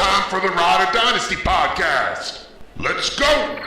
time for the Dynasty Podcast. Let's go!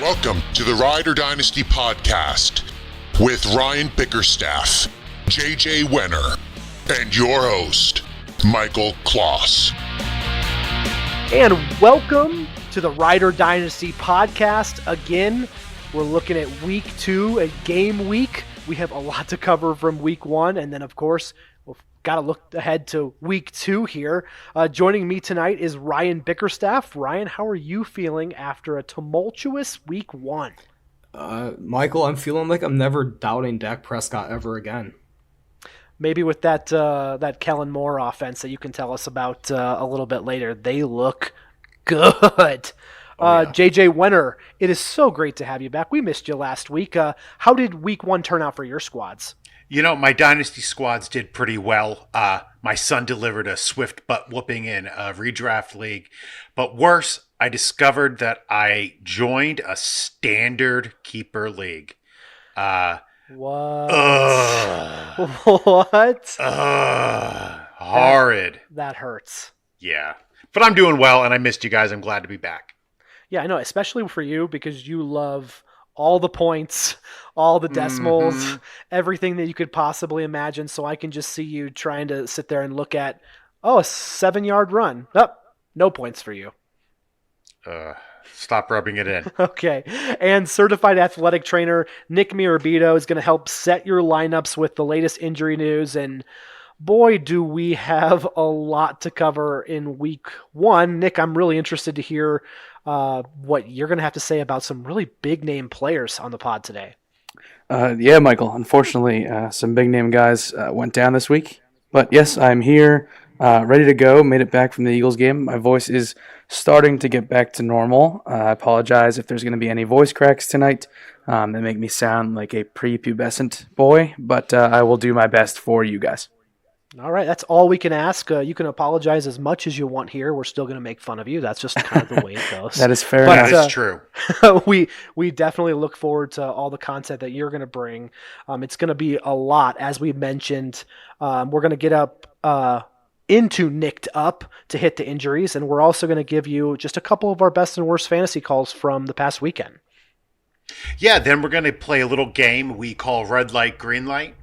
Welcome to the Dynasty Podcast with Ryan Bickerstaff, JJ Wenner, and your host, Michael Kloss. And welcome to the Dynasty Podcast. Again, we're looking at week 2, a game week. We have a lot to cover from week 1, and then, of course, we've got to look ahead to week 2 here. Joining me tonight is Ryan Bickerstaff. Ryan, how are you feeling after a tumultuous week 1? Michael, I'm feeling like I'm never doubting Dak Prescott ever again. Maybe with that Kellen Moore offense that you can tell us about a little bit later. They look good. JJ Wenner, it is so great to have you back. We missed you last week. How did week 1 turn out for your squads? You know, my Dynasty squads did pretty well. My son delivered a swift butt whooping in a redraft league. But worse, I discovered that I joined a standard keeper league. What? What? Horrid. That hurts. Yeah. But I'm doing well, and I missed you guys. I'm glad to be back. Yeah, I know, especially for you, because you love all the points, all the decimals, everything that you could possibly imagine. So I can just see you trying to sit there and look at, a 7-yard run. No points for you. Stop rubbing it in. Okay. And certified athletic trainer Nick Mirabito is going to help set your lineups with the latest injury news. And boy, do we have a lot to cover in week 1. Nick, I'm really interested to hear what you're going to have to say about some really big name players on the pod today. Yeah, Michael. Unfortunately, some big name guys went down this week. But yes, I'm here, ready to go. Made it back from the Eagles game. My voice is starting to get back to normal. I apologize if there's going to be any voice cracks tonight that make me sound like a prepubescent boy, but I will do my best for you guys. All right, that's all we can ask. You can apologize as much as you want here. We're still going to make fun of you. That's just kind of the way it goes. That is fair enough. That is true. We definitely look forward to all the content that you're going to bring. It's going to be a lot, as we mentioned. We're going to get up into Nicked Up to hit the injuries, and we're also going to give you just a couple of our best and worst fantasy calls from the past weekend. Yeah, then we're going to play a little game we call Red Light, Green Light.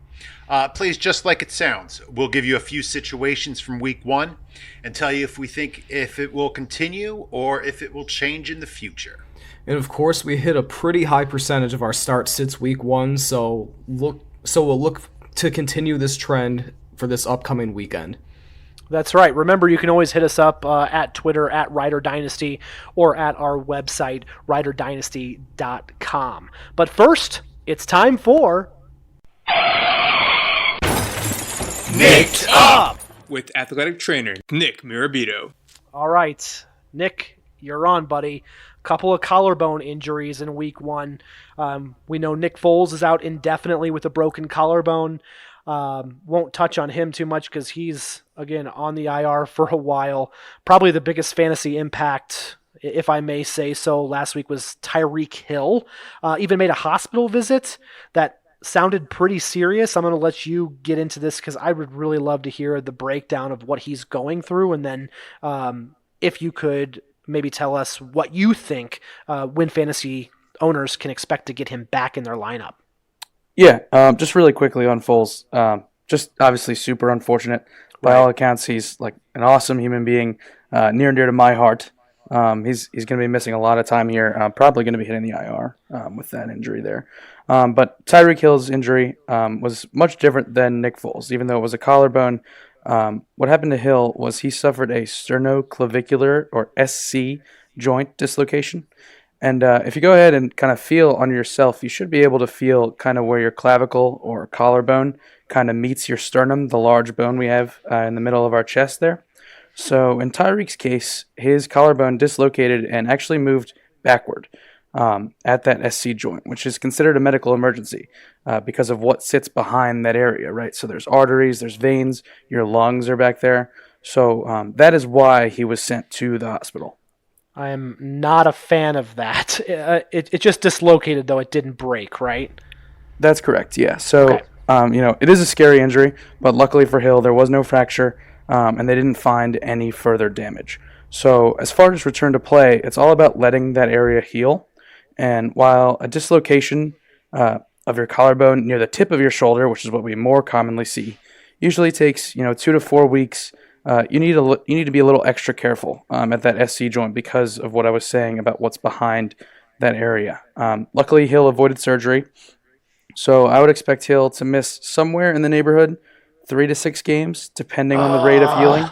Plays just like it sounds. We'll give you a few situations from week 1 and tell you if we think if it will continue or if it will change in the future. And of course, we hit a pretty high percentage of our start sits week 1, so we'll look to continue this trend for this upcoming weekend. That's right. Remember, you can always hit us up at Twitter, at Rider Dynasty, or at our website, riderdynasty.com. But first, it's time for Nicked Up with athletic trainer Nick Mirabito. All right, Nick, you're on, buddy. Couple of collarbone injuries in week 1. We know Nick Foles is out indefinitely with a broken collarbone. Won't touch on him too much because he's, again, on the IR for a while. Probably the biggest fantasy impact, if I may say so, last week was Tyreek Hill. Even made a hospital visit that sounded pretty serious. I'm going to let you get into this because I would really love to hear the breakdown of what he's going through. And then if you could maybe tell us what you think when fantasy owners can expect to get him back in their lineup. Yeah, just really quickly on Foles. Just obviously super unfortunate. By all accounts, he's like an awesome human being, near and dear to my heart. He's going to be missing a lot of time here. Probably going to be hitting the IR with that injury there. But Tyreek Hill's injury was much different than Nick Foles, even though it was a collarbone. What happened to Hill was he suffered a sternoclavicular, or SC, joint dislocation. And if you go ahead and kind of feel on yourself, you should be able to feel kind of where your clavicle or collarbone kind of meets your sternum, the large bone we have in the middle of our chest there. So in Tyreek's case, his collarbone dislocated and actually moved backward at that SC joint, which is considered a medical emergency because of what sits behind that area, right? So there's arteries, there's veins, your lungs are back there. So that is why he was sent to the hospital. I am not a fan of that. It just dislocated, though it didn't break, right? That's correct, yeah. So, Okay. It is a scary injury, but luckily for Hill, there was no fracture, and they didn't find any further damage. So as far as return to play, it's all about letting that area heal. And while a dislocation of your collarbone near the tip of your shoulder, which is what we more commonly see, usually takes 2 to 4 weeks, you need to be a little extra careful at that SC joint because of what I was saying about what's behind that area. Luckily, Hill avoided surgery, so I would expect Hill to miss somewhere in the neighborhood 3 to 6 games, depending on the rate of healing.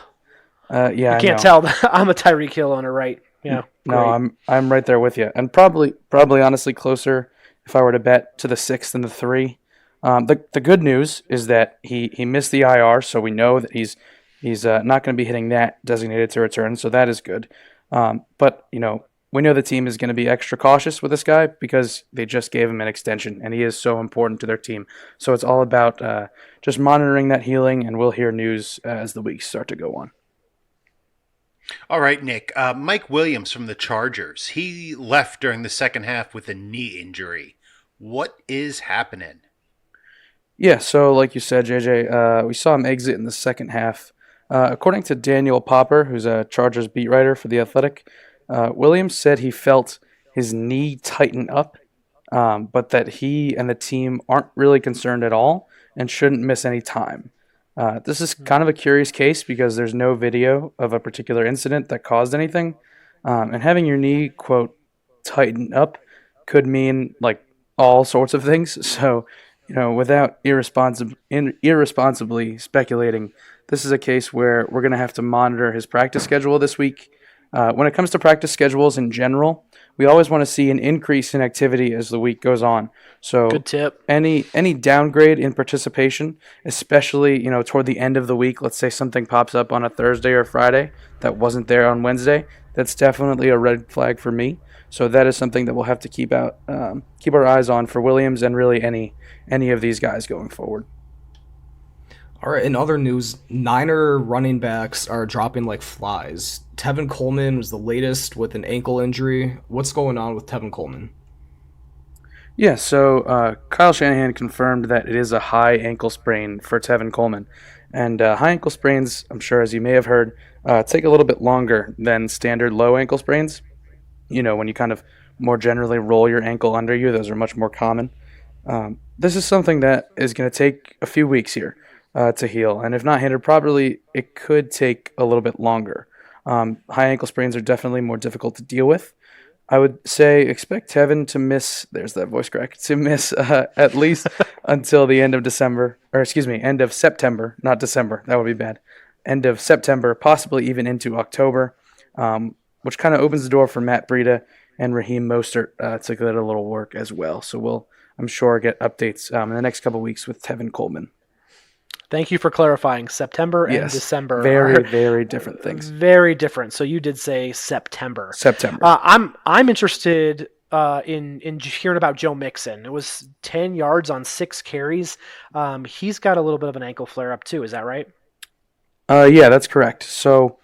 Yeah, I can't tell. I'm a Tyreek Hill owner, right? Yeah. No, I'm right there with you, and probably honestly closer if I were to bet to the 6 than the 3. The good news is that he missed the IR, so we know that he's not going to be hitting that designated to return, so that is good. But we know the team is going to be extra cautious with this guy because they just gave him an extension, and he is so important to their team. So it's all about just monitoring that healing, and we'll hear news as the weeks start to go on. All right, Nick. Mike Williams from the Chargers. He left during the second half with a knee injury. What is happening? Yeah, so like you said, JJ, we saw him exit in the second half. According to Daniel Popper, who's a Chargers beat writer for The Athletic, Williams said he felt his knee tighten up, but that he and the team aren't really concerned at all and shouldn't miss any time. This is kind of a curious case because there's no video of a particular incident that caused anything, and having your knee, quote, tighten up could mean like all sorts of things. So, without irresponsibly speculating, this is a case where we're going to have to monitor his practice schedule this week. When it comes to practice schedules in general, we always want to see an increase in activity as the week goes on. So good tip. Any downgrade in participation, especially toward the end of the week, let's say something pops up on a Thursday or Friday that wasn't there on Wednesday, that's definitely a red flag for me. So that is something that we'll have to keep our eyes on for Williams and really any of these guys going forward. All right, in other news, Niner running backs are dropping like flies. Tevin Coleman was the latest with an ankle injury. What's going on with Tevin Coleman? Yeah, so Kyle Shanahan confirmed that it is a high ankle sprain for Tevin Coleman. And high ankle sprains, I'm sure as you may have heard, take a little bit longer than standard low ankle sprains. When you kind of more generally roll your ankle under you, those are much more common. This is something that is going to take a few weeks here to heal. And if not handled properly, it could take a little bit longer. High ankle sprains are definitely more difficult to deal with. I would say expect Tevin to miss, there's that voice crack, to miss at least until the end of end of September, not December, that would be bad. End of September, possibly even into October, which kind of opens the door for Matt Breida and Raheem Mostert to get a little work as well. So we'll, I'm sure, get updates in the next couple of weeks with Tevin Coleman. Thank you for clarifying. September and December very, are very different things. Very different. So you did say September. I'm interested in hearing about Joe Mixon. It was 10 yards on 6 carries. He's got a little bit of an ankle flare up too. Is that right? Yeah, that's correct. So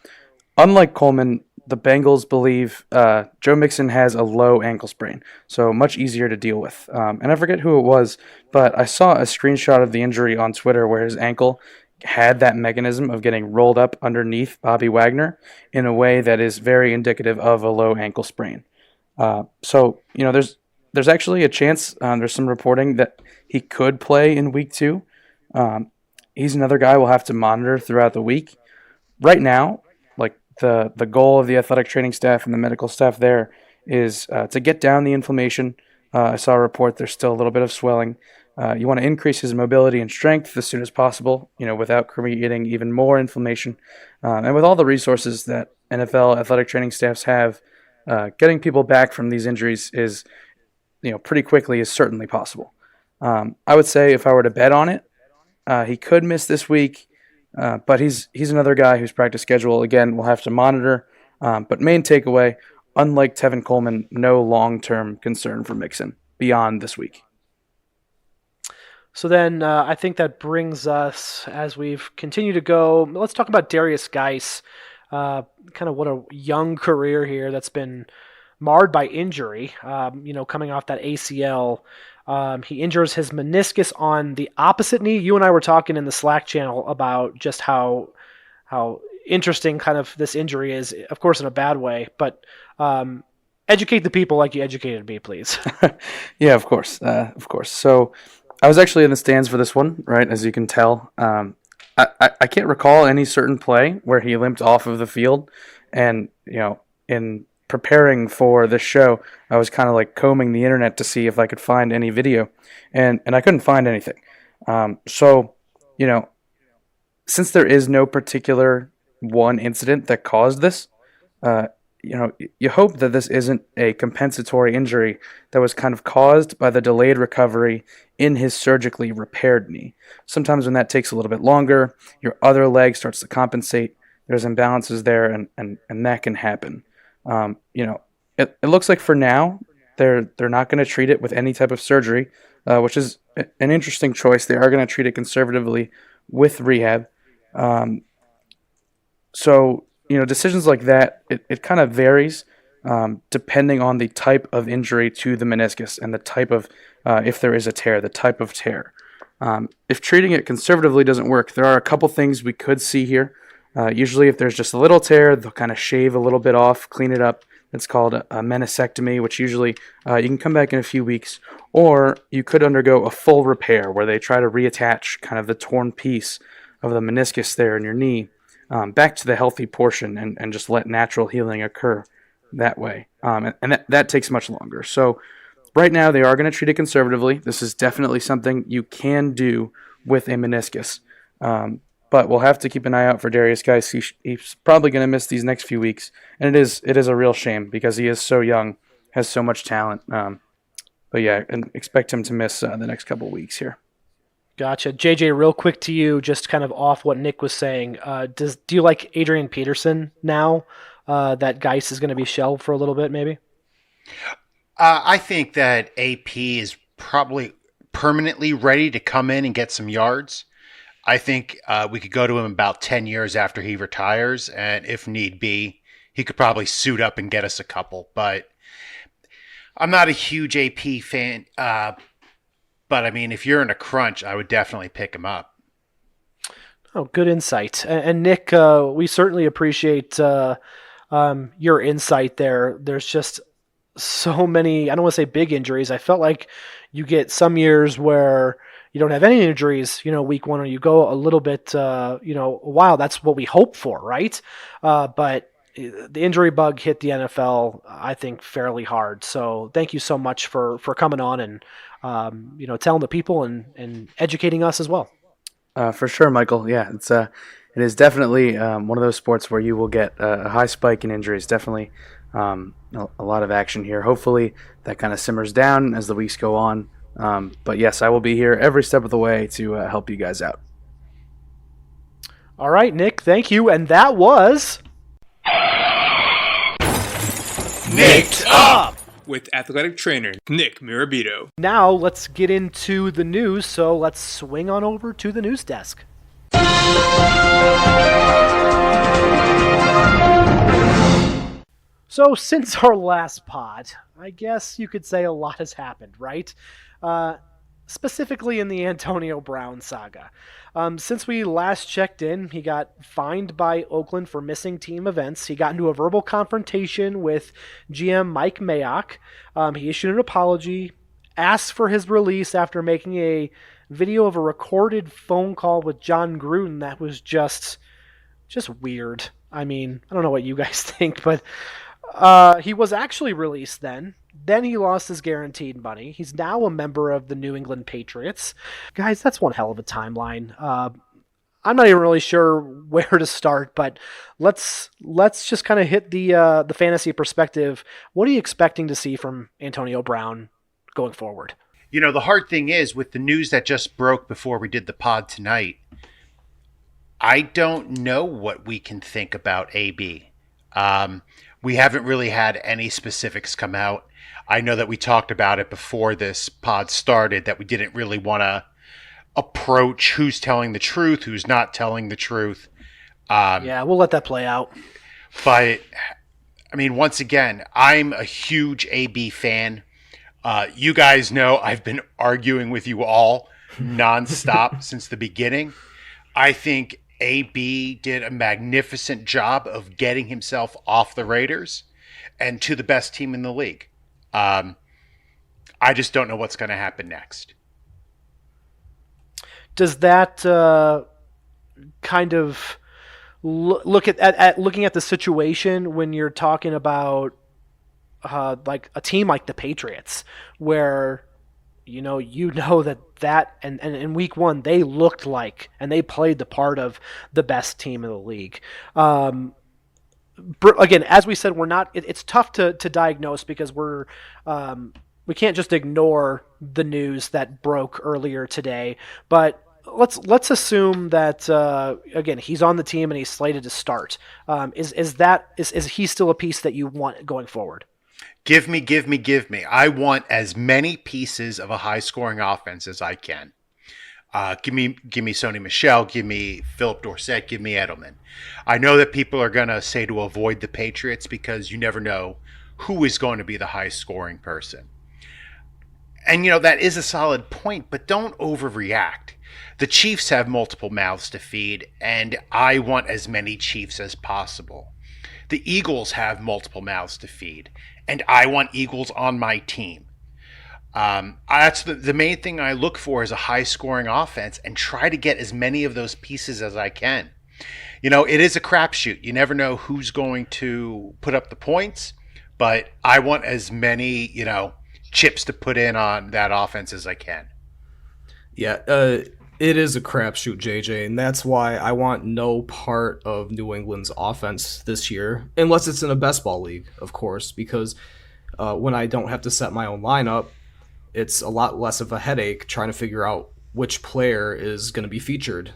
unlike Coleman, the Bengals believe Joe Mixon has a low ankle sprain, so much easier to deal with. And I forget who it was, but I saw a screenshot of the injury on Twitter where his ankle had that mechanism of getting rolled up underneath Bobby Wagner in a way that is very indicative of a low ankle sprain. So there's actually a chance, there's some reporting that he could play in week 2. He's another guy we'll have to monitor throughout the week. Right now, the goal of the athletic training staff and the medical staff there is to get down the inflammation. I saw a report there's still a little bit of swelling. You want to increase his mobility and strength as soon as possible, without creating even more inflammation. And with all the resources that NFL athletic training staffs have, getting people back from these injuries is, pretty quickly is certainly possible. I would say if I were to bet on it, he could miss this week. But he's another guy whose practice schedule, again, we'll have to monitor. But main takeaway, unlike Tevin Coleman, no long-term concern for Mixon beyond this week. So then I think that brings us, as we've continued to go, let's talk about Darius Geis. Kind of what a young career here that's been marred by injury, coming off that ACL. He injures his meniscus on the opposite knee. You and I were talking in the Slack channel about just how interesting kind of this injury is, of course in a bad way, but educate the people like you educated me, please. Yeah, of course. So I was actually in the stands for this one, right, as you can tell. I can't recall any certain play where he limped off of the field, and in preparing for this show, I was kind of like combing the internet to see if I could find any video, and I couldn't find anything. So since there is no particular one incident that caused this, you hope that this isn't a compensatory injury that was kind of caused by the delayed recovery in his surgically repaired knee. Sometimes when that takes a little bit longer, your other leg starts to compensate. There's imbalances there, and that can happen. It looks like for now they're not going to treat it with any type of surgery, which is an interesting choice. They are going to treat it conservatively with rehab. So decisions like that, it kind of varies depending on the type of injury to the meniscus and the type of, if there is a tear, the type of tear. If treating it conservatively doesn't work, there are a couple things we could see here. Usually if there's just a little tear, they'll kind of shave a little bit off, clean it up. It's called a meniscectomy, which usually you can come back in a few weeks. Or you could undergo a full repair where they try to reattach kind of the torn piece of the meniscus there in your knee back to the healthy portion and just let natural healing occur that way. And that takes much longer. So right now they are going to treat it conservatively. This is definitely something you can do with a meniscus. But we'll have to keep an eye out for Darius Geis. He's probably going to miss these next few weeks. And it is a real shame because he is so young, has so much talent. But yeah, and expect him to miss the next couple of weeks here. Gotcha. JJ, real quick to you, just kind of off what Nick was saying. Do you like Adrian Peterson now that Geis is going to be shelved for a little bit, maybe? I think that AP is probably permanently ready to come in and get some yards. I think we could go to him about 10 years after he retires, and if need be, he could probably suit up and get us a couple. But I'm not a huge AP fan. But, I mean, if you're in a crunch, I would definitely pick him up. Oh, good insight. And Nick, we certainly appreciate your insight there. There's just so many, I don't want to say big injuries. I felt like you get some years where you don't have any injuries, week one, or you go a little bit, a while. That's what we hope for, right? But the injury bug hit the NFL, I think, fairly hard. So thank you so much for coming on and, telling the people and educating us as well. For sure, Michael. Yeah, it is definitely one of those sports where you will get a high spike in injuries. Definitely a lot of action here. Hopefully that kind of simmers down as the weeks go on. But yes, I will be here every step of the way to help you guys out. All right, Nick, thank you. And that was Nicked Up with athletic trainer Nick Mirabito. Now let's get into the news. So let's swing on over to the news desk. So since our last pod, I guess you could say a lot has happened, right? Specifically in the Antonio Brown saga. Since we last checked in, he got fined by Oakland for missing team events. He got into a verbal confrontation with GM Mike Mayock. He issued an apology, asked for his release after making a video of a recorded phone call with John Gruden that was just weird. I mean, I don't know what you guys think, but he was actually released then. Then he lost his guaranteed money. He's now a member of the New England Patriots. Guys, that's one hell of a timeline. I'm not even really sure where to start, but let's just kind of hit the fantasy perspective. What are you expecting to see from Antonio Brown going forward? The hard thing is with the news that just broke before we did the pod tonight, I don't know what we can think about AB. We haven't really had any specifics come out. I know that we talked about it before this pod started, that we didn't really want to approach who's telling the truth, who's not telling the truth. Yeah, we'll let that play out. But, I mean, once again, I'm a huge AB fan. You guys know I've been arguing with you all nonstop since the beginning. I think AB did a magnificent job of getting himself off the Raiders and to the best team in the league. I just don't know what's going to happen next. Does that kind of look at looking at the situation when you're talking about like a team like the Patriots, where you know that and in week one they looked like and they played the part of the best team in the league. Again, as we said, we're not. It's tough to diagnose because we can't just ignore the news that broke earlier today. But let's assume that again he's on the team and he's slated to start. Is he still a piece that you want going forward? Give me. I want as many pieces of a high-scoring offense as I can. Give me Sony Michel, give me Philip Dorsett, give me Edelman. I know that people are going to say to avoid the Patriots because you never know who is going to be the high-scoring person. And, you know, that is a solid point, but don't overreact. The Chiefs have multiple mouths to feed, and I want as many Chiefs as possible. The Eagles have multiple mouths to feed, and I want Eagles on my team. That's the main thing I look for is a high-scoring offense and try to get as many of those pieces as I can. You know, it is a crapshoot. You never know who's going to put up the points, but I want as many, you know, chips to put in on that offense as I can. Yeah, it is a crapshoot, JJ, and that's why I want no part of New England's offense this year, unless it's in a best ball league, of course, because when I don't have to set my own lineup, it's a lot less of a headache trying to figure out which player is going to be featured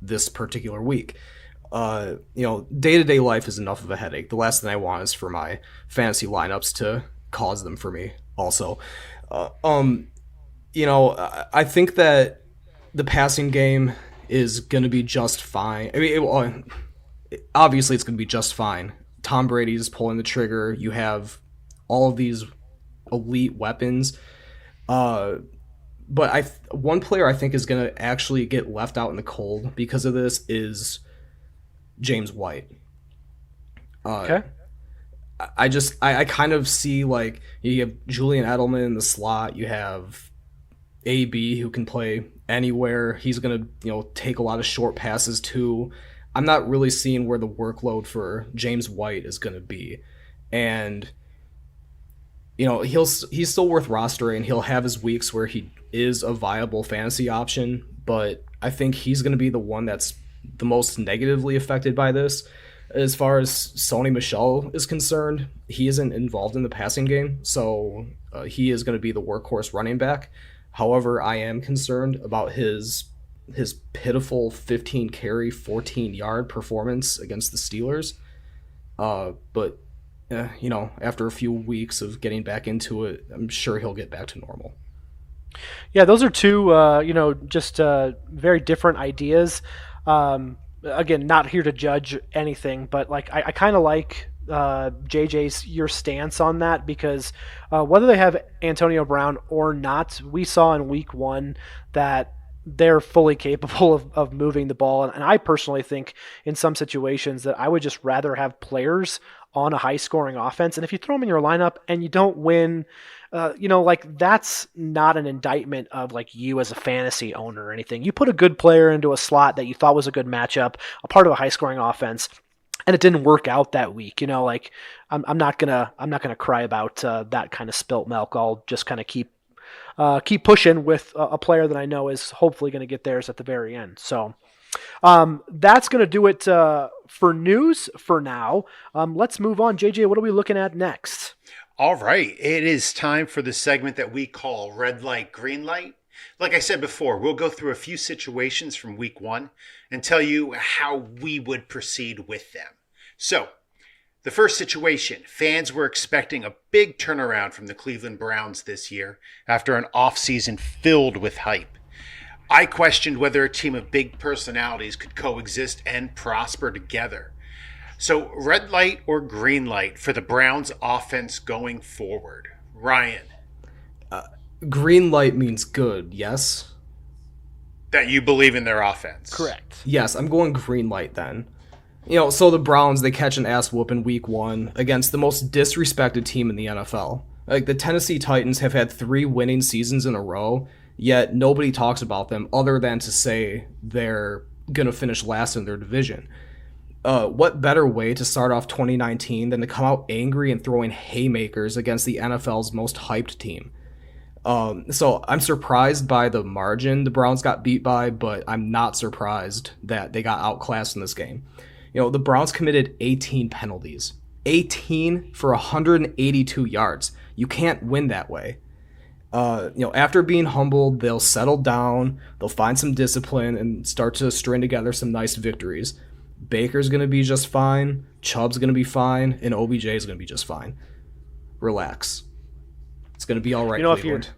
this particular week. You know, day-to-day life is enough of a headache. The last thing I want is for my fantasy lineups to cause them for me also. You know, I think that the passing game is going to be just fine. I mean, obviously it's going to be just fine. Tom Brady's pulling the trigger. You have all of these elite weapons. But one player I think is going to actually get left out in the cold because of this is James White. Okay. I kind of see, like, you have Julian Edelman in the slot. You have AB who can play anywhere. He's going to, you know, take a lot of short passes too. I'm not really seeing where the workload for James White is going to be. And you know, he's still worth rostering. He'll have his weeks where he is a viable fantasy option, but I think he's going to be the one that's the most negatively affected by this. As far as Sony Michel is concerned, he isn't involved in the passing game, so he is going to be the workhorse running back. However, I am concerned about his pitiful 15 carry, 14 yard performance against the Steelers. But you know, after a few weeks of getting back into it, I'm sure he'll get back to normal. Yeah, those are two, you know, just very different ideas. Again, not here to judge anything, but like I kind of like JJ's your stance on that because whether they have Antonio Brown or not, we saw in week one that they're fully capable of moving the ball. And I personally think in some situations that I would just rather have players on a high-scoring offense. And if you throw them in your lineup and you don't win, you know, like that's not an indictment of like you as a fantasy owner or anything. You put a good player into a slot that you thought was a good matchup, a part of a high-scoring offense, and it didn't work out that week. You know, like I'm not gonna cry about that kind of spilt milk. I'll just kind of keep pushing with a player that I know is hopefully going to get theirs at the very end. So that's going to do it for news for now. Let's move on. JJ, what are we looking at next? All right. It is time for the segment that we call Red Light, Green Light. Like I said before, we'll go through a few situations from week 1 and tell you how we would proceed with them. So, the first situation, fans were expecting a big turnaround from the Cleveland Browns this year after an offseason filled with hype. I questioned whether a team of big personalities could coexist and prosper together. So, red light or green light for the Browns offense going forward? Ryan. Green light means good, yes? That you believe in their offense. Correct. Yes, I'm going green light then. So the Browns, they catch an ass whoop in week 1 against the most disrespected team in the NFL. Like, the Tennessee Titans have had 3 winning seasons in a row, yet nobody talks about them other than to say they're going to finish last in their division. What better way to start off 2019 than to come out angry and throwing haymakers against the NFL's most hyped team? So I'm surprised by the margin the Browns got beat by, but I'm not surprised that they got outclassed in this game. The Browns committed 18 penalties. 18 for 182 yards. You can't win that way. After being humbled, they'll settle down, they'll find some discipline, and start to string together some nice victories. Baker's going to be just fine, Chubb's going to be fine, and OBJ is going to be just fine. Relax. It's going to be all right, Cleveland.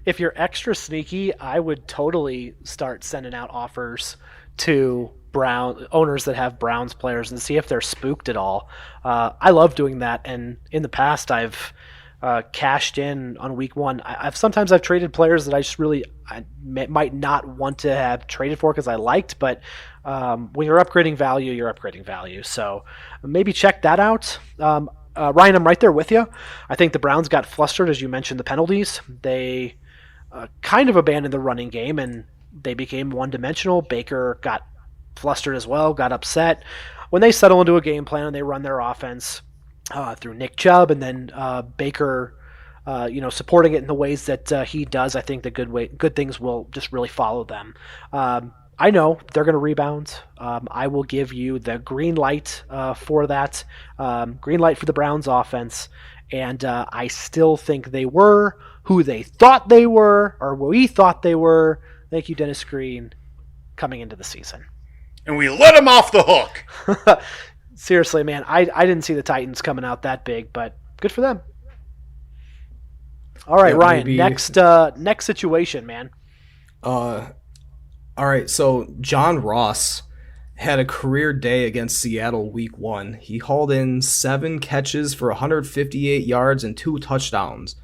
If you're extra sneaky, I would totally start sending out offers to owners that have Browns players and see if they're spooked at all. I love doing that, and in the past I've cashed in on week 1. Sometimes I've traded players that I might not want to have traded for because I liked, but when you're upgrading value, you're upgrading value. So maybe check that out. Ryan, I'm right there with you. I think the Browns got flustered, as you mentioned, the penalties. They kind of abandoned the running game, and they became one-dimensional. Baker got flustered as well, got upset. When they settle into a game plan and they run their offense through Nick Chubb and then Baker, supporting it in the ways that he does, I think the good things will just really follow them. I know they're going to rebound. I will give you the green light for that. Green light for the Browns offense. And I still think they were who they thought they were, or we thought they were. Thank you, Dennis Green, coming into the season. And we let them off the hook. Seriously, man, I didn't see the Titans coming out that big, but good for them. All right, Ryan, next situation, man. All right, so John Ross had a career day against Seattle week 1. He hauled in 7 catches for 158 yards and 2 touchdowns.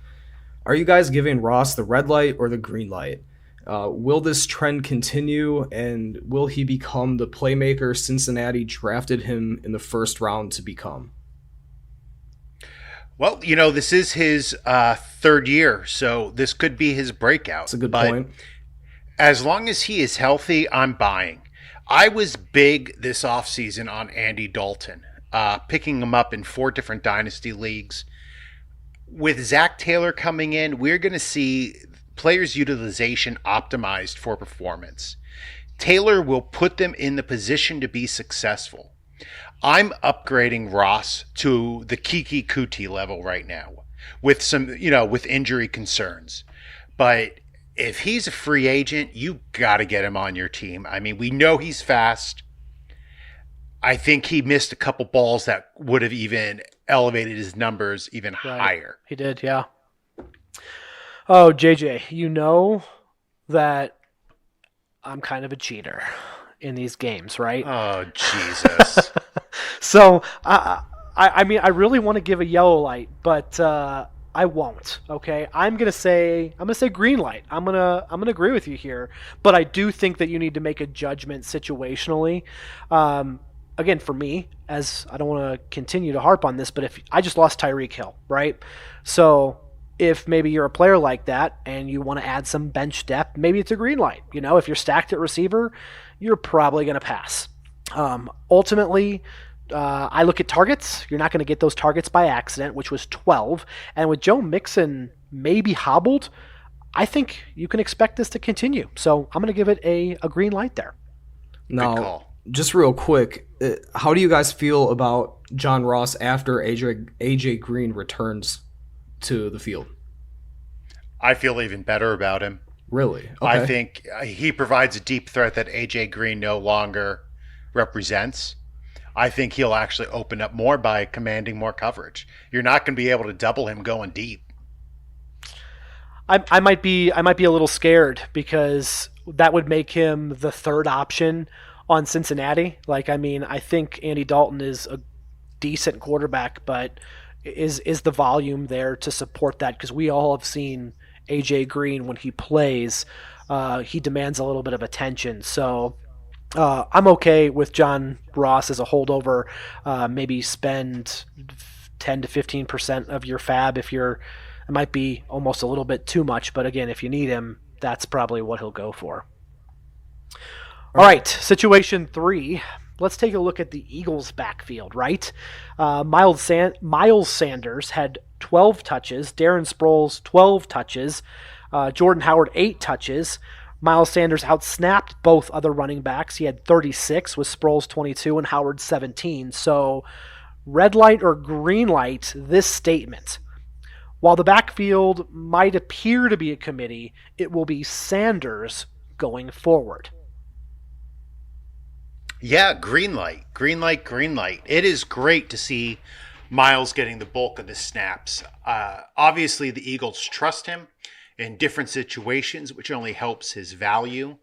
Are you guys giving Ross the red light or the green light? Will this trend continue, and will he become the playmaker Cincinnati drafted him in the first round to become? Well, this is his 3rd year, so this could be his breakout. That's a good point. As long as he is healthy, I'm buying. I was big this offseason on Andy Dalton, picking him up in 4 different Dynasty leagues. With Zach Taylor coming in, we're going to see players' utilization optimized for performance. Taylor will put them in the position to be successful. I'm upgrading Ross to the Kiki Kuti level right now with some, with injury concerns. But if he's a free agent, you got to get him on your team. I mean, we know he's fast. I think he missed a couple balls that would have even elevated his numbers even higher. He did, yeah. Oh, JJ, you know that I'm kind of a cheater in these games, right? Oh, Jesus. So, I mean, I really want to give a yellow light, but I won't. Okay, I'm gonna say green light. I'm gonna agree with you here, but I do think that you need to make a judgment situationally. Again, for me, as I don't want to continue to harp on this, but if I just lost Tyreek Hill, right? So if maybe you're a player like that and you want to add some bench depth, maybe it's a green light. If you're stacked at receiver, you're probably going to pass. Ultimately, I look at targets. You're not going to get those targets by accident, which was 12. And with Joe Mixon maybe hobbled, I think you can expect this to continue. So I'm going to give it a green light there. Now, just real quick, how do you guys feel about John Ross after AJ Green returns to the field? I feel even better about him. Really? Okay. I think he provides a deep threat that A.J. Green no longer represents. I think he'll actually open up more by commanding more coverage. You're not going to be able to double him going deep. I might be a little scared because that would make him the third option on Cincinnati. I think Andy Dalton is a decent quarterback, but is the volume there to support that? Because we all have seen A.J. Green when he plays, he demands a little bit of attention. So I'm okay with John Ross as a holdover. Maybe spend 10 to 15% of your fab if you're. It might be almost a little bit too much, but again, if you need him, that's probably what he'll go for. All right, situation 3. Let's take a look at the Eagles' backfield, right? Miles Sanders had 12 touches. Darren Sproles, 12 touches. Jordan Howard, 8 touches. Miles Sanders outsnapped both other running backs. He had 36 with Sproles 22 and Howard 17. So red light or green light this statement. While the backfield might appear to be a committee, it will be Sanders going forward. Yeah, green light, green light, green light. It is great to see Miles getting the bulk of the snaps. Obviously, the Eagles trust him in different situations, which only helps his value.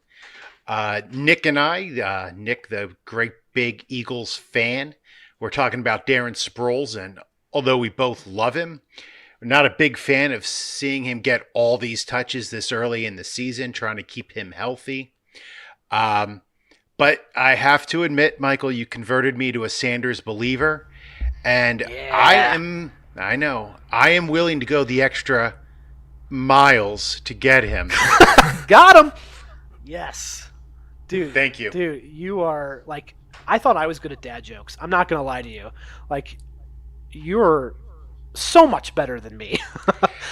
Nick and I, Nick, the great big Eagles fan, we're talking about Darren Sproles, and although we both love him, we're not a big fan of seeing him get all these touches this early in the season, trying to keep him healthy. But I have to admit, Michael, you converted me to a Sanders believer, and I am willing to go the extra miles to get him. Got him. Yes. Dude. Thank you. Dude, you are I thought I was good at dad jokes. I'm not going to lie to you. You're so much better than me.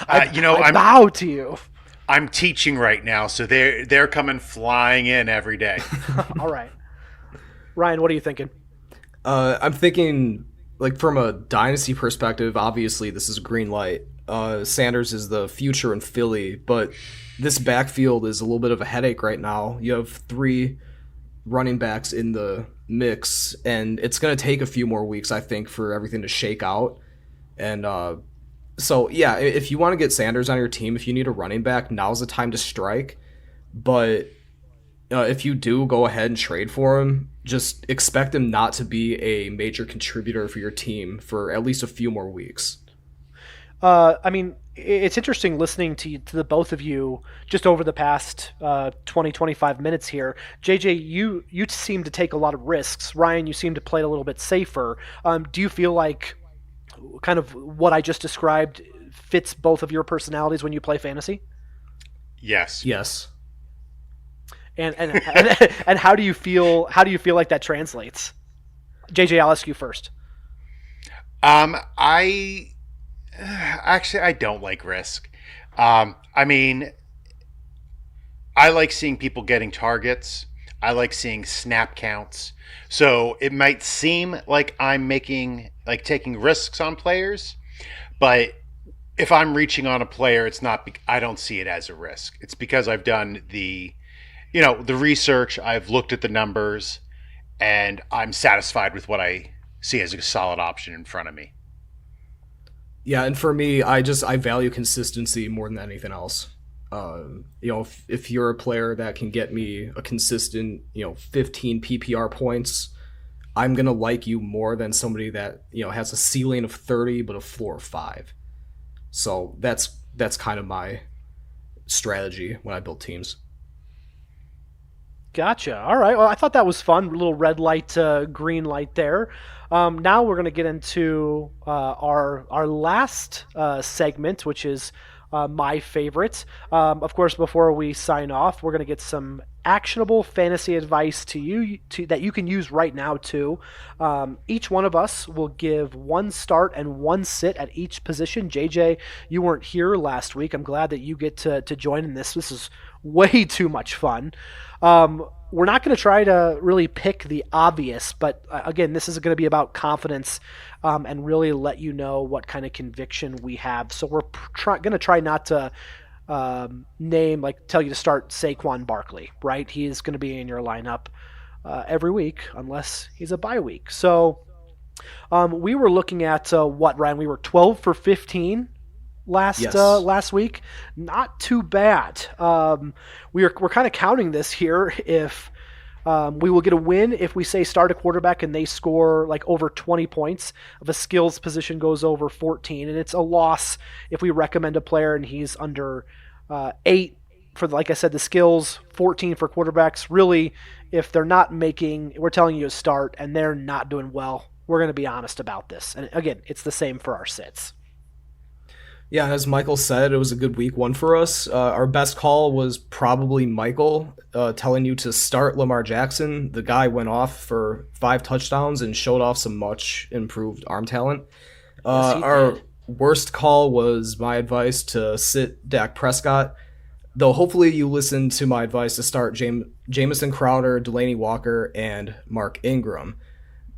I bow to you. I'm teaching right now, so they're coming flying in every day. All right. Ryan, what are you thinking? I'm thinking, from a dynasty perspective, obviously this is a green light. Sanders is the future in Philly, but this backfield is a little bit of a headache right now. You have 3 running backs in the mix, and it's going to take a few more weeks, I think, for everything to shake out. And so, yeah, if you want to get Sanders on your team, if you need a running back, now's the time to strike. But if you do go ahead and trade for him, just expect him not to be a major contributor for your team for at least a few more weeks. It's interesting listening to the both of you just over the past 20-25 minutes here. JJ, you seem to take a lot of risks. Ryan, you seem to play a little bit safer. Do you feel like kind of what I just described fits both of your personalities when you play fantasy? Yes. And and how do you feel like that translates? JJ, I'll ask you first. I don't like risk. I like seeing people getting targets. I like seeing snap counts. So it might seem like I'm taking risks on players, but if I'm reaching on a player, it's not. I don't see it as a risk. It's because I've done the research. I've looked at the numbers, and I'm satisfied with what I see as a solid option in front of me. Yeah, and for me, I value consistency more than anything else. If you're a player that can get me a consistent, 15 PPR points, I'm going to like you more than somebody that, has a ceiling of 30 but a floor of 5. So that's kind of my strategy when I build teams. Gotcha. All right. Well, I thought that was fun. A little red light, green light there. Now we're going to get into our last segment, which is my favorite. Of course, before we sign off, we're going to get some actionable fantasy advice to you that you can use right now too. Each one of us will give 1 start and 1 sit at each position. JJ, you weren't here last week. I'm glad that you get to join in this. This is way too much fun. We're not going to try to really pick the obvious, but again, this is going to be about confidence and really let you know what kind of conviction we have. So we're going to try not to name, like tell you to start Saquon Barkley, right? He is going to be in your lineup every week unless he's a bye week. So we were looking at what, Ryan? We were 12 for 15 last week. Not too bad. We're kind of counting this here if we will get a win if we say start a quarterback and they score like over 20 points, if a skills position goes over 14, and it's a loss if we recommend a player and he's under 8 for, like I said, the skills, 14 for quarterbacks. Really, if they're not making, we're telling you to start and they're not doing well, we're going to be honest about this. And again, it's the same for our sits. Yeah, as Michael said, it was a good week 1 for us. Our best call was probably Michael telling you to start Lamar Jackson. The guy went off for 5 touchdowns and showed off some much improved arm talent. Our worst call was my advice to sit Dak Prescott, though hopefully you listened to my advice to start Jamison Crowder, Delaney Walker, and Mark Ingram.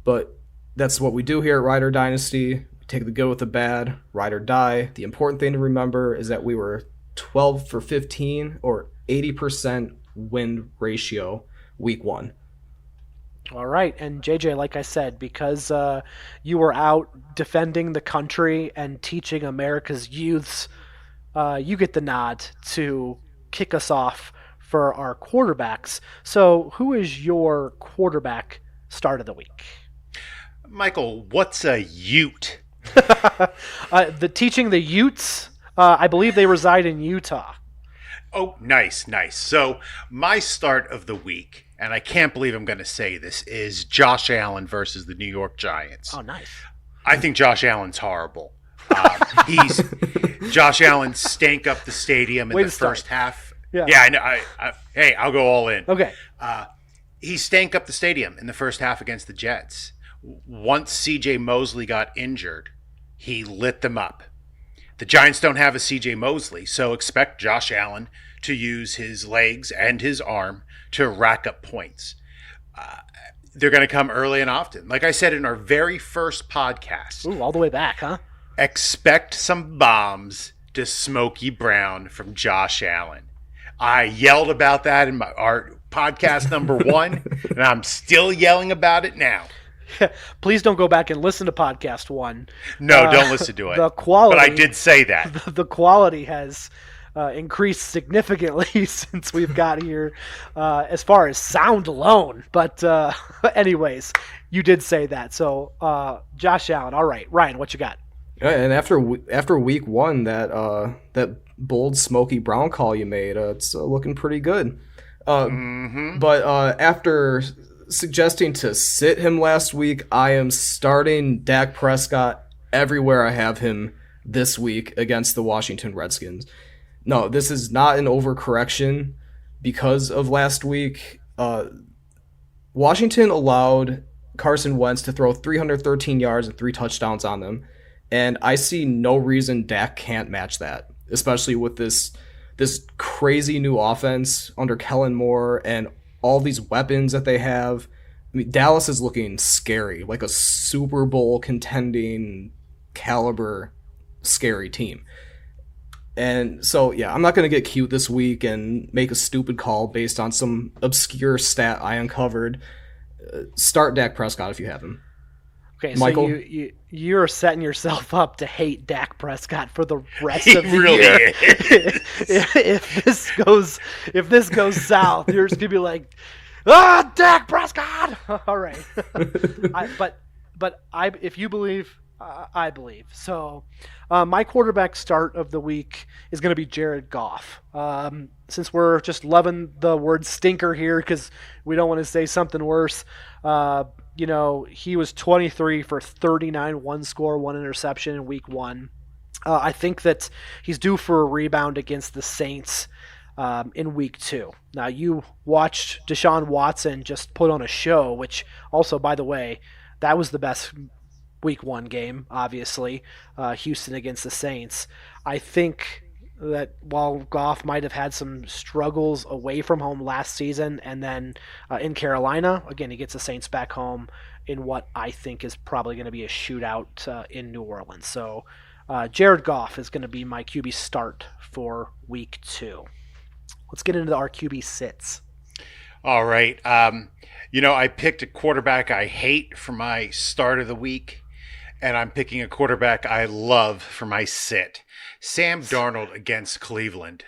But that's what we do here at Rider Dynasty. Take the good with the bad, ride or die. The important thing to remember is that we were 12 for 15 or 80% win ratio week 1. All right. And JJ, like I said, because you were out defending the country and teaching America's youths, you get the nod to kick us off for our quarterbacks. So who is your quarterback start of the week? Michael, what's a Ute? The teaching the Utes, I believe they reside in Utah. Oh, nice. So my start of the week, and I can't believe I'm going to say this, is Josh Allen versus the New York Giants. Oh, nice. I think Josh Allen's horrible. Josh Allen stank up the stadium in the first half. Yeah, I know. Hey, I'll go all in. Okay. He stank up the stadium in the first half against the Jets. Once C.J. Mosley got injured, he lit them up. The Giants don't have a C.J. Mosley, so expect Josh Allen to use his legs and his arm to rack up points. They're going to come early and often. Like I said in our very first podcast. Ooh, all the way back, huh? Expect some bombs to Smokey Brown from Josh Allen. I yelled about that in our podcast number 1, and I'm still yelling about it now. Please don't go back and listen to podcast 1. No, don't listen to it. The quality, but I did say that. The quality has increased significantly since we've got here, as far as sound alone. But anyways, you did say that. So Josh Allen. All right, Ryan, what you got? And after week 1, that bold Smokey Brown call you made, it's looking pretty good. But after suggesting to sit him last week, I am starting Dak Prescott everywhere I have him this week against the Washington Redskins. No, this is not an overcorrection because of last week. Washington allowed Carson Wentz to throw 313 yards and 3 touchdowns on them, and I see no reason Dak can't match that, especially with this crazy new offense under Kellen Moore and all these weapons that they have. I mean, Dallas is looking scary, like a Super Bowl contending caliber scary team. And so, yeah, I'm not going to get cute this week and make a stupid call based on some obscure stat I uncovered. Start Dak Prescott if you have him. Okay, Michael? so you're setting yourself up to hate Dak Prescott for the rest of the really year. Is. if this goes south, you're just gonna be like, Dak Prescott. All right, if you believe, I believe. So, my quarterback start of the week is going to be Jared Goff. Since we're just loving the word stinker here because we don't want to say something worse. He was 23 for 39, 1 score, 1 interception in week 1. I think that he's due for a rebound against the Saints in week 2. Now, you watched Deshaun Watson just put on a show, which also, by the way, that was the best week 1 game, obviously, Houston against the Saints. I think that while Goff might have had some struggles away from home last season and then in Carolina, again, he gets the Saints back home in what I think is probably going to be a shootout in New Orleans. So Jared Goff is going to be my QB start for week 2. Let's get into our QB sits. All right. I picked a quarterback I hate for my start of the week, and I'm picking a quarterback I love for my sit. Sam Darnold against Cleveland.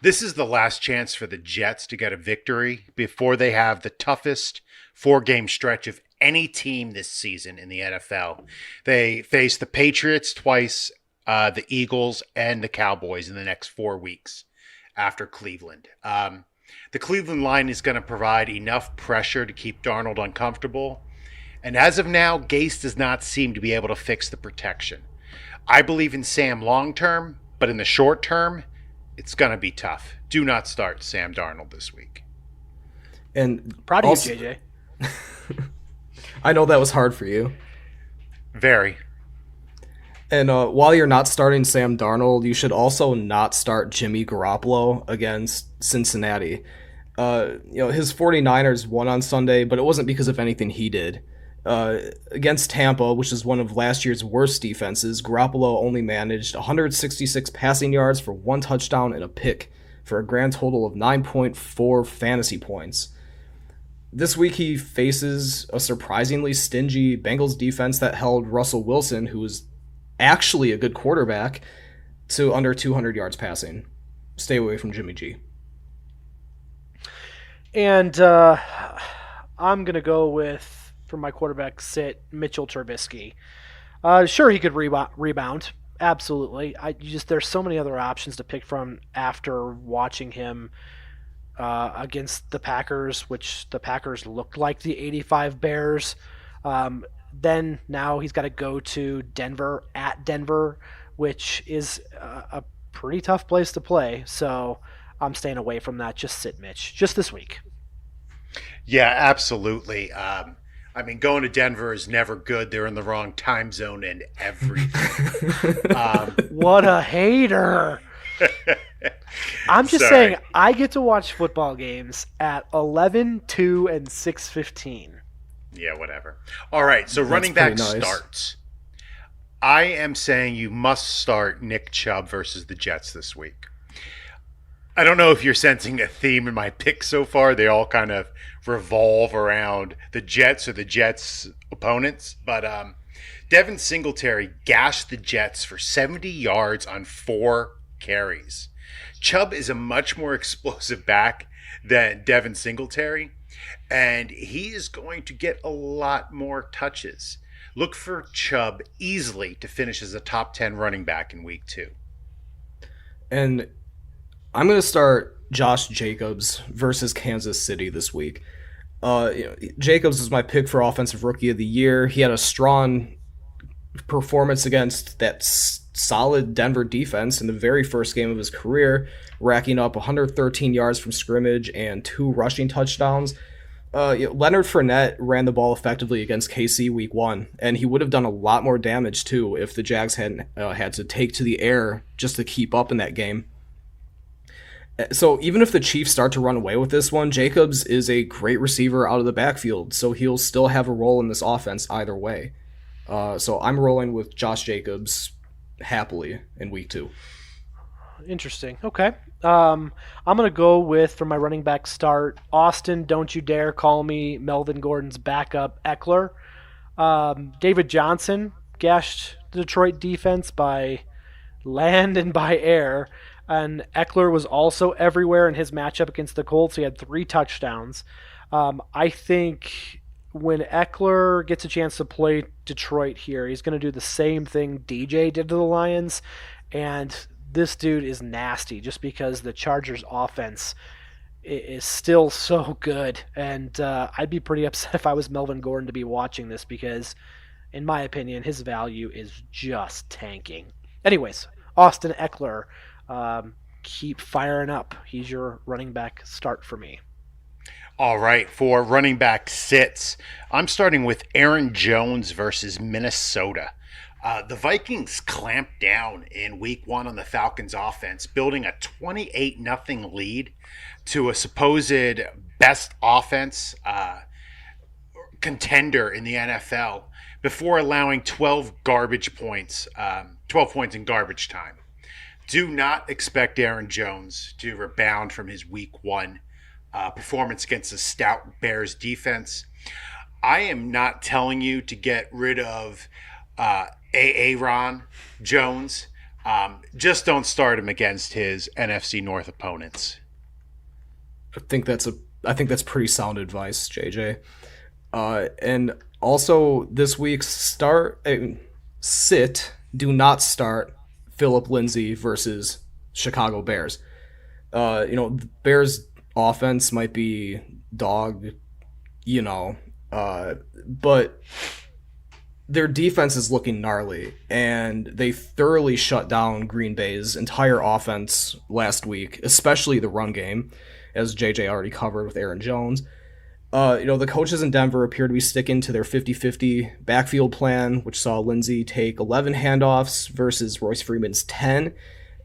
This is the last chance for the Jets to get a victory before they have the toughest 4-game stretch of any team this season in the NFL. They face the Patriots twice, the Eagles, and the Cowboys in the next 4 weeks after Cleveland. The Cleveland line is going to provide enough pressure to keep Darnold uncomfortable. And as of now, Gase does not seem to be able to fix the protection. I believe in Sam long term, but in the short term, it's going to be tough. Do not start Sam Darnold this week. And Proud of you, JJ. I know that was hard for you. Very. And while you're not starting Sam Darnold, you should also not start Jimmy Garoppolo against Cincinnati. His 49ers won on Sunday, but it wasn't because of anything he did. Against Tampa, which is one of last year's worst defenses, Garoppolo only managed 166 passing yards for 1 touchdown and a pick for a grand total of 9.4 fantasy points. This week he faces a surprisingly stingy Bengals defense that held Russell Wilson, who is actually a good quarterback, to under 200 yards passing. Stay away from Jimmy G. And I'm going to go with, for my quarterback sit, Mitchell Trubisky. Sure, he could rebound. Absolutely. There's so many other options to pick from after watching him against the Packers, which the Packers looked like the 85 Bears. Then now he's got to go to Denver, at Denver, which is a pretty tough place to play. So I'm staying away from that. Just sit Mitch, just this week. Yeah, absolutely. Going to Denver is never good. They're in the wrong time zone and everything. What a hater. I'm just saying, I get to watch football games at 11, 2, and 6:15. Yeah, whatever. All right, so running back starts. I am saying you must start Nick Chubb versus the Jets this week. I don't know if you're sensing a theme in my picks so far. They all kind of revolve around the Jets or the Jets' opponents. But Devin Singletary gashed the Jets for 70 yards on 4 carries. Chubb is a much more explosive back than Devin Singletary, and he is going to get a lot more touches. Look for Chubb easily to finish as a top 10 running back in week 2. And I'm going to start Josh Jacobs versus Kansas City this week. Jacobs is my pick for Offensive Rookie of the Year. He had a strong performance against that solid Denver defense in the very first game of his career, racking up 113 yards from scrimmage and 2 rushing touchdowns. Leonard Fournette ran the ball effectively against KC week 1, and he would have done a lot more damage too if the Jags hadn't had to take to the air just to keep up in that game. So even if the Chiefs start to run away with this one, Jacobs is a great receiver out of the backfield, so he'll still have a role in this offense either way. So I'm rolling with Josh Jacobs happily in week 2. Interesting. Okay. I'm going to go with, for my running back start, Austin, don't you dare call me Melvin Gordon's backup, Eckler. David Johnson gashed the Detroit defense by land and by air. And Eckler was also everywhere in his matchup against the Colts. He had 3 touchdowns. I think when Eckler gets a chance to play Detroit here, he's going to do the same thing DJ did to the Lions. And this dude is nasty just because the Chargers offense is still so good. And I'd be pretty upset if I was Melvin Gordon to be watching this because, in my opinion, his value is just tanking. Anyways, Austin Eckler, keep firing up. He's your running back start for me. All right, for running back sits, I'm starting with Aaron Jones versus Minnesota. The Vikings clamped down in week 1 on the Falcons offense, building a 28-0 lead to a supposed best offense contender in the NFL before allowing 12 garbage points 12 points in garbage time. Do not expect Aaron Jones to rebound from his week 1 performance against a stout Bears defense. I am not telling you to get rid of Aaron Jones. Just don't start him against his NFC North opponents. I think that's pretty sound advice, JJ. And also this week's do not start Phillip Lindsay versus Chicago Bears. The Bears offense might be dog, but their defense is looking gnarly, and they thoroughly shut down Green Bay's entire offense last week, especially the run game, as JJ already covered with Aaron Jones. The coaches in Denver appear to be sticking to their 50-50 backfield plan, which saw Lindsay take 11 handoffs versus Royce Freeman's 10,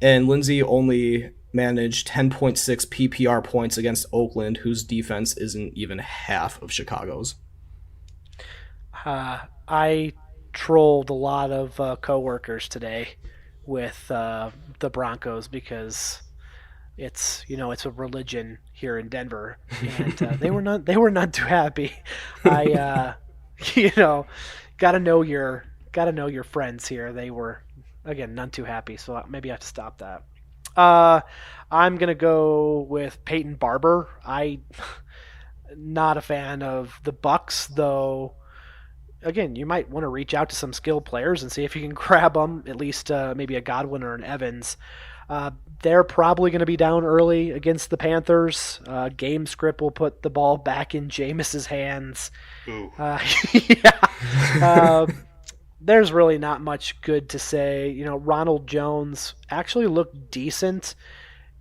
and Lindsay only managed 10.6 PPR points against Oakland, whose defense isn't even half of Chicago's. I trolled a lot of coworkers today with the Broncos because it's a religion here in Denver, and they were not too happy. I gotta know your friends here. They were, again, none too happy, so maybe I have to stop that. I'm gonna go with Peyton Barber. Not a fan of the Bucks, though. Again, you might want to reach out to some skilled players and see if you can grab them, at least maybe a Godwin or an Evans. They're probably going to be down early against the Panthers. Game script will put the ball back in Jameis's hands. There's really not much good to say. Ronald Jones actually looked decent,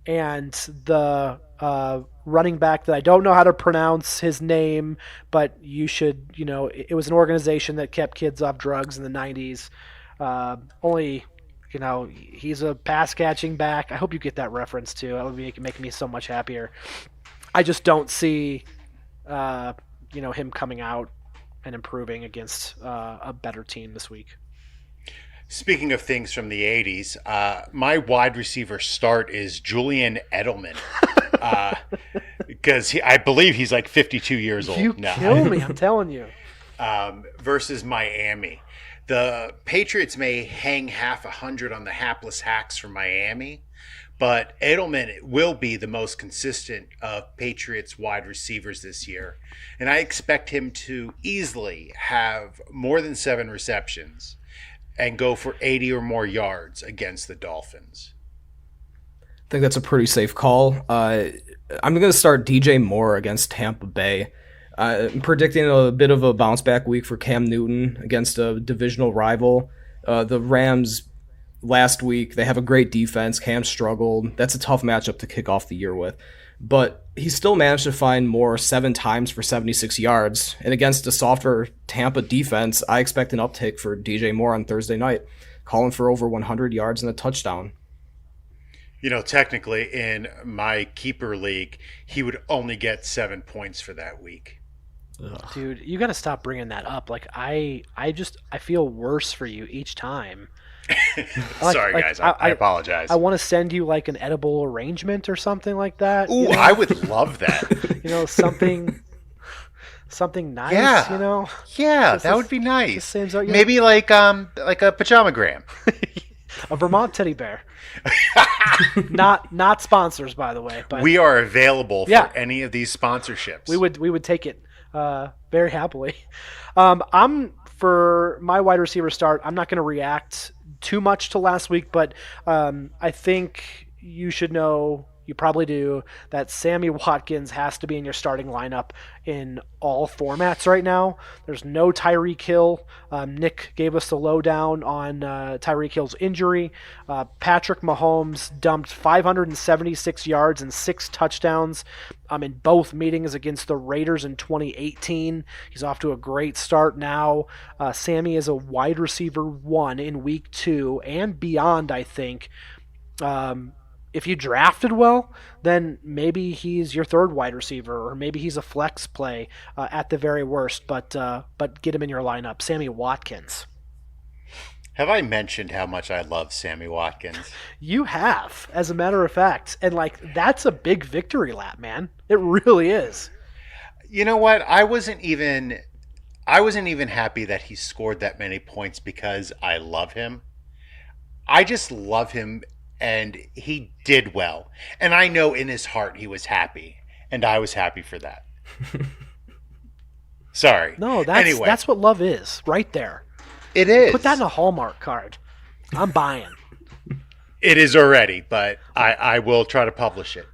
and the running back that I don't know how to pronounce his name, but you should, it was an organization that kept kids off drugs in the 90s. He's a pass catching back. I hope you get that reference too. That would make me so much happier. I just don't see, him coming out and improving against a better team this week. Speaking of things from the 80s, my wide receiver start is Julian Edelman. Because I believe he's like 52 years old now. You kill me, I'm telling you. Versus Miami. The Patriots may hang half 100 on the hapless hacks from Miami, but Edelman will be the most consistent of Patriots wide receivers this year. And I expect him to easily have more than 7 receptions and go for 80 or more yards against the Dolphins. I think that's a pretty safe call. I'm going to start DJ Moore against Tampa Bay. I'm predicting a bit of a bounce-back week for Cam Newton against a divisional rival. The Rams last week, they have a great defense. Cam struggled. That's a tough matchup to kick off the year with. But he still managed to find Moore 7 times for 76 yards. And against a softer Tampa defense, I expect an uptick for DJ Moore on Thursday night, calling for over 100 yards and a touchdown. Technically in my keeper league, he would only get 7 points for that week. Ugh. Dude, you got to stop bringing that up. Like I feel worse for you each time. Sorry, guys. I apologize. I want to send you like an edible arrangement or something like that. Ooh, I would love that. something nice. Yeah. Yeah, that would be nice. Maybe like a pajamagram. A Vermont teddy bear. Not sponsors, by the way. But we are available for any of these sponsorships. We would take it very happily. For my wide receiver start, I'm not going to react too much to last week, but I think you should know, you probably do, that Sammy Watkins has to be in your starting lineup in all formats right now. There's no Tyreek Hill. Nick gave us the lowdown on Tyreek Hill's injury. Patrick Mahomes dumped 576 yards and 6 touchdowns in both meetings against the Raiders in 2018. He's off to a great start now. Sammy is a wide receiver 1 in week 2 and beyond, I think. If you drafted well, then maybe he's your 3rd wide receiver, or maybe he's a flex play at the very worst. But get him in your lineup, Sammy Watkins. Have I mentioned how much I love Sammy Watkins? You have, as a matter of fact. And, that's a big victory lap, man. It really is. You know what? I wasn't even happy that he scored that many points because I love him. I just love him, and he did well. And I know in his heart he was happy, and I was happy for that. Sorry. No, that's what love is, right there. It is. Put that in a Hallmark card. I'm buying. It is already, but I will try to publish it.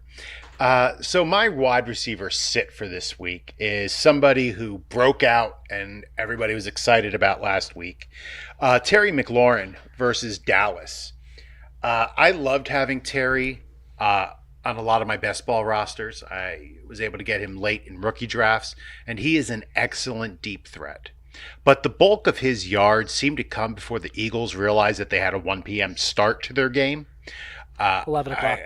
So my wide receiver sit for this week is somebody who broke out and everybody was excited about last week. Terry McLaurin versus Dallas. I loved having Terry on a lot of my best ball rosters. I was able to get him late in rookie drafts, and he is an excellent deep threat. But the bulk of his yards seemed to come before the Eagles realized that they had a 1 p.m. start to their game. 11 o'clock.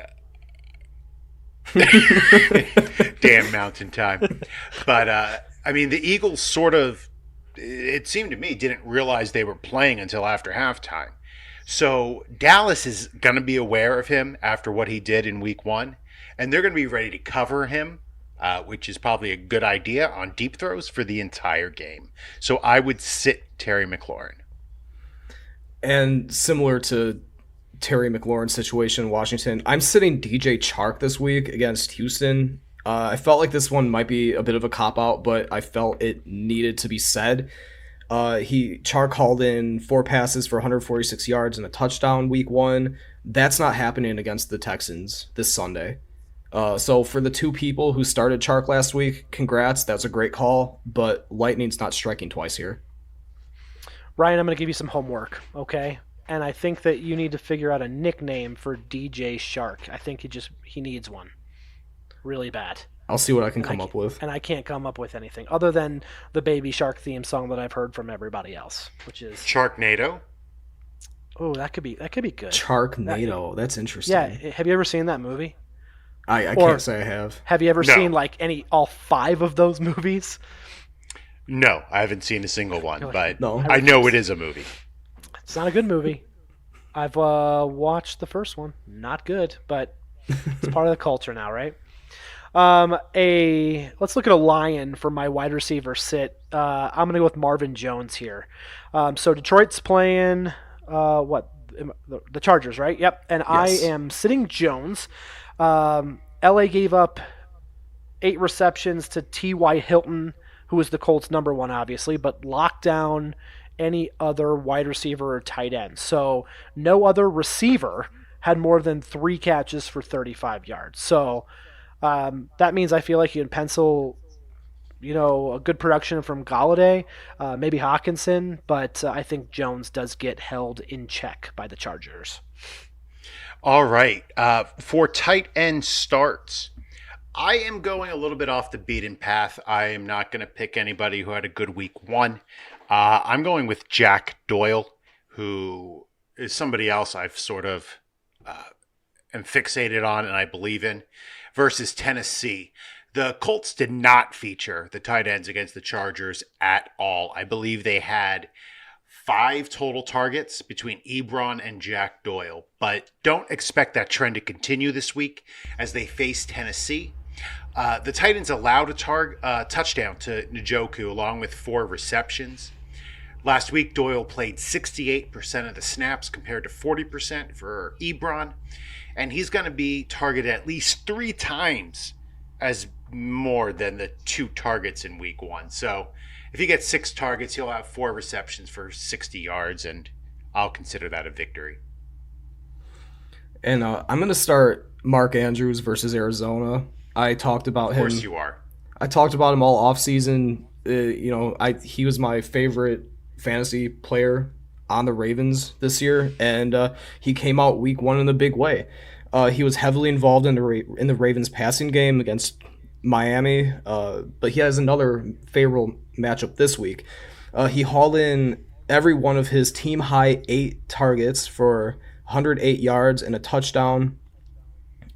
Damn mountain time. But, the Eagles sort of, it seemed to me, didn't realize they were playing until after halftime. So Dallas is going to be aware of him after what he did in week 1, and they're going to be ready to cover him, which is probably a good idea on deep throws for the entire game. So I would sit Terry McLaurin. And similar to Terry McLaurin's situation in Washington, I'm sitting DJ Chark this week against Houston. I felt like this one might be a bit of a cop-out, but I felt it needed to be said. Chark hauled in 4 passes for 146 yards and a touchdown week 1. That's not happening against the Texans this Sunday. So for the 2 people who started Chark last week, congrats. That's a great call, but lightning's not striking twice here. Ryan, I'm going to give you some homework, okay? And I think that you need to figure out a nickname for DJ Shark. I think he needs one. Really bad. I'll see what I can come up with. And I can't come up with anything other than the Baby Shark theme song that I've heard from everybody else, which is Sharknado. Oh, that could be good. Sharknado. That's interesting. Yeah, have you ever seen that movie? I can't say I have. Have you ever seen all 5 of those movies? No, I haven't seen a single one, but no. I know it is a movie. It's not a good movie. I've watched the first one. Not good, but it's part of the culture now, right? Let's look at a lion for my wide receiver sit. I'm going to go with Marvin Jones here. So Detroit's playing the Chargers, right? Yep. And yes. I am sitting Jones. LA gave up 8 receptions to T.Y. Hilton, who was the Colts' number 1, obviously, but locked down any other wide receiver or tight end. So no other receiver had more than 3 catches for 35 yards. So that means I feel like you can pencil, a good production from Galladay, maybe Hawkinson, but I think Jones does get held in check by the Chargers. All right. For tight end starts, I am going a little bit off the beaten path. I am not going to pick anybody who had a good week 1. I'm going with Jack Doyle, who is somebody else I've sort of am fixated on and I believe in, versus Tennessee. The Colts did not feature the tight ends against the Chargers at all. I believe they had 5 total targets between Ebron and Jack Doyle, but don't expect that trend to continue this week as they face Tennessee. The Titans allowed a touchdown to Njoku along with 4 receptions. Last week, Doyle played 68% of the snaps compared to 40% for Ebron, and he's going to be targeted at least 3 times as more than the 2 targets in week 1. So if he gets 6 targets, he'll have 4 receptions for 60 yards, and I'll consider that a victory. And I'm going to start Mark Andrews versus Arizona. I talked about him. Of course you are. I talked about him all offseason. He was my favorite fantasy player on the Ravens this year, and he came out week 1 in a big way. He was heavily involved in the Ravens passing game against Miami, but he has another favorable matchup this week. He hauled in every one of his team-high 8 targets for 108 yards and a touchdown.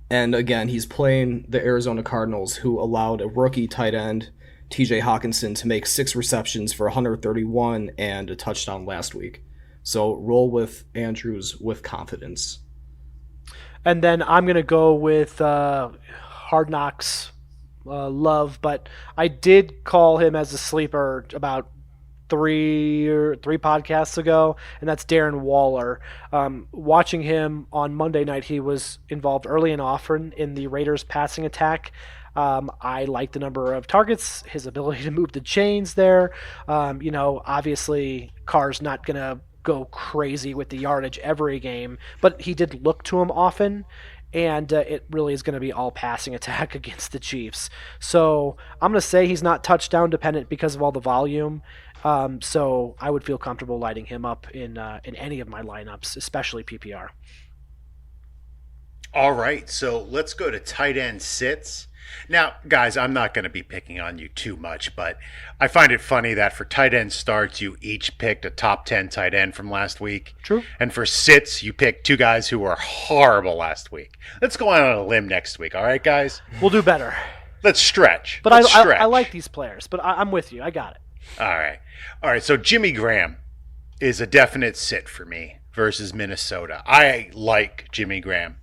And again, he's playing the Arizona Cardinals, who allowed a rookie tight end, TJ Hawkinson, to make 6 receptions for 131 and a touchdown last week. So roll with Andrews with confidence. And then I'm going to go with Hard Knocks Love, but I did call him as a sleeper about three podcasts ago, and that's Darren Waller. Watching him on Monday night, he was involved early and often in the Raiders passing attack. I like the number of targets, his ability to move the chains there. Obviously Carr's not going to go crazy with the yardage every game, but he did look to him often, and it really is going to be all passing attack against the Chiefs. So I'm going to say he's not touchdown dependent because of all the volume. So I would feel comfortable lighting him up in any of my lineups, especially PPR. All right, so let's go to tight end sits. Now, guys, I'm not going to be picking on you too much, but I find it funny that for tight end starts, you each picked a top 10 tight end from last week. True. And for sits, you picked two guys who were horrible last week. Let's go out on a limb next week, all right, guys? We'll do better. Let's stretch. But I like these players, but I'm with you. I got it. All right, so Jimmy Graham is a definite sit for me versus Minnesota. I like Jimmy Graham.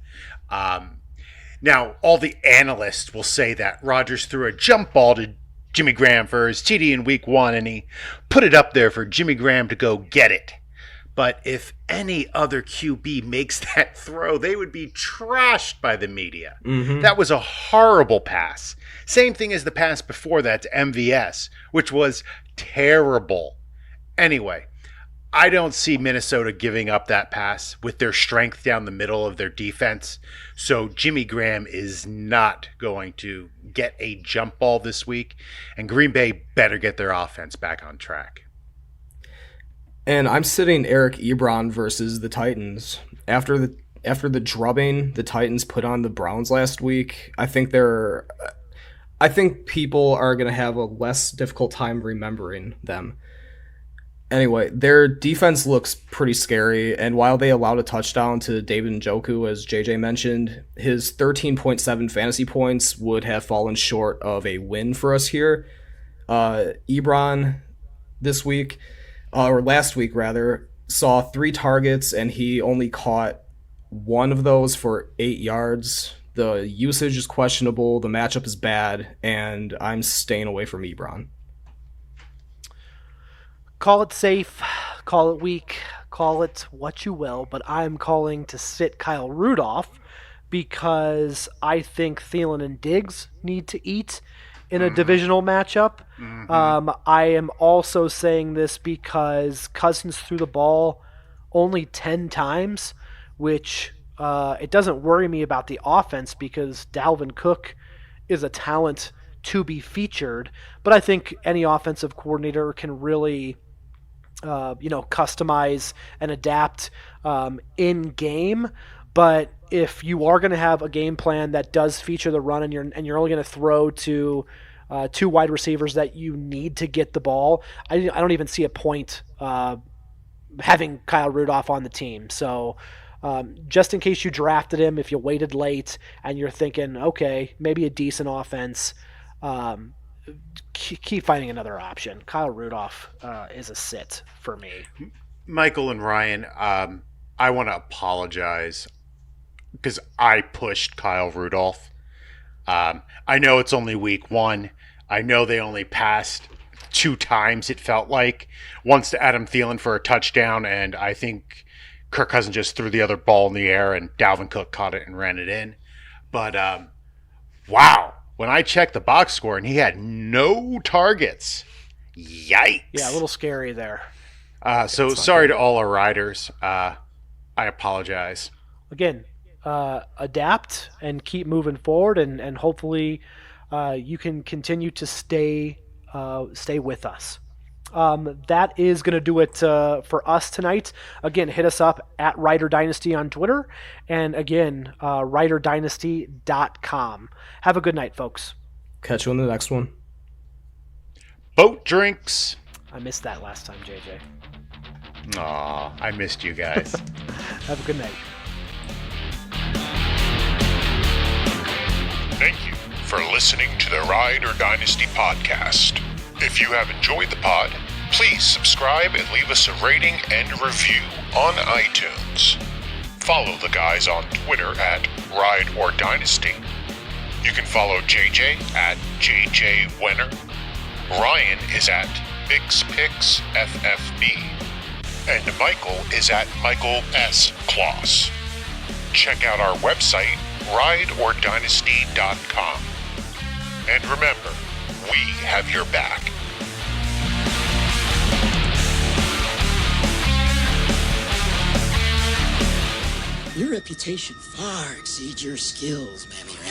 Now, all the analysts will say that Rodgers threw a jump ball to Jimmy Graham for his TD in week 1, and he put it up there for Jimmy Graham to go get it. But if any other QB makes that throw, they would be trashed by the media. Mm-hmm. That was a horrible pass. Same thing as the pass before that to MVS, which was terrible. Anyway, I don't see Minnesota giving up that pass with their strength down the middle of their defense. So Jimmy Graham is not going to get a jump ball this week, and Green Bay better get their offense back on track. And I'm sitting Eric Ebron versus the Titans. After the drubbing the Titans put on the Browns last week, I think people are going to have a less difficult time remembering them. Anyway, their defense looks pretty scary, and while they allowed a touchdown to David Njoku, as JJ mentioned, his 13.7 fantasy points would have fallen short of a win for us here. Ebron this week, or last week rather, saw 3 targets, and he only caught one of those for 8 yards. The usage is questionable, the matchup is bad, and I'm staying away from Ebron. Call it safe, call it weak, call it what you will, but I'm calling to sit Kyle Rudolph because I think Thielen and Diggs need to eat in a divisional matchup. Mm-hmm. I am also saying this because Cousins threw the ball only 10 times, which it doesn't worry me about the offense because Dalvin Cook is a talent to be featured, but I think any offensive coordinator can really customize and adapt in game. But if you are going to have a game plan that does feature the run and you're only going to throw to 2 wide receivers that you need to get the ball, I don't even see a point having Kyle Rudolph on the team. So just in case you drafted him, if you waited late and you're thinking, okay, maybe a decent offense, keep finding another option. Kyle Rudolph is a sit for me. Michael and Ryan, I want to apologize because I pushed Kyle Rudolph. I know it's only week 1. I know they only passed 2 times, it felt like. Once to Adam Thielen for a touchdown, and I think Kirk Cousins just threw the other ball in the air and Dalvin Cook caught it and ran it in. But, wow. When I checked the box score and he had no targets, yikes. Yeah, a little scary there. So sorry to all our riders. I apologize. Again, adapt and keep moving forward, and hopefully you can continue to stay with us. That is going to do it for us tonight. Again, hit us up at Rider Dynasty on Twitter, and again, riderdynasty.com. Have a good night, folks. Catch you on the next one. Boat drinks. I missed that last time, JJ. Aw, I missed you guys. Have a good night. Thank you for listening to the Ride or Dynasty podcast. If you have enjoyed the pod, Please subscribe and leave us a rating and review on iTunes. Follow the guys on Twitter at Ride or Dynasty. You can follow JJ at JJ Wenner. Ryan is at BixPixFFB. And Michael is at Michael S. Kloss. Check out our website, rideordynasty.com. And remember, we have your back. Your reputation far exceeds your skills, Mammy Rat.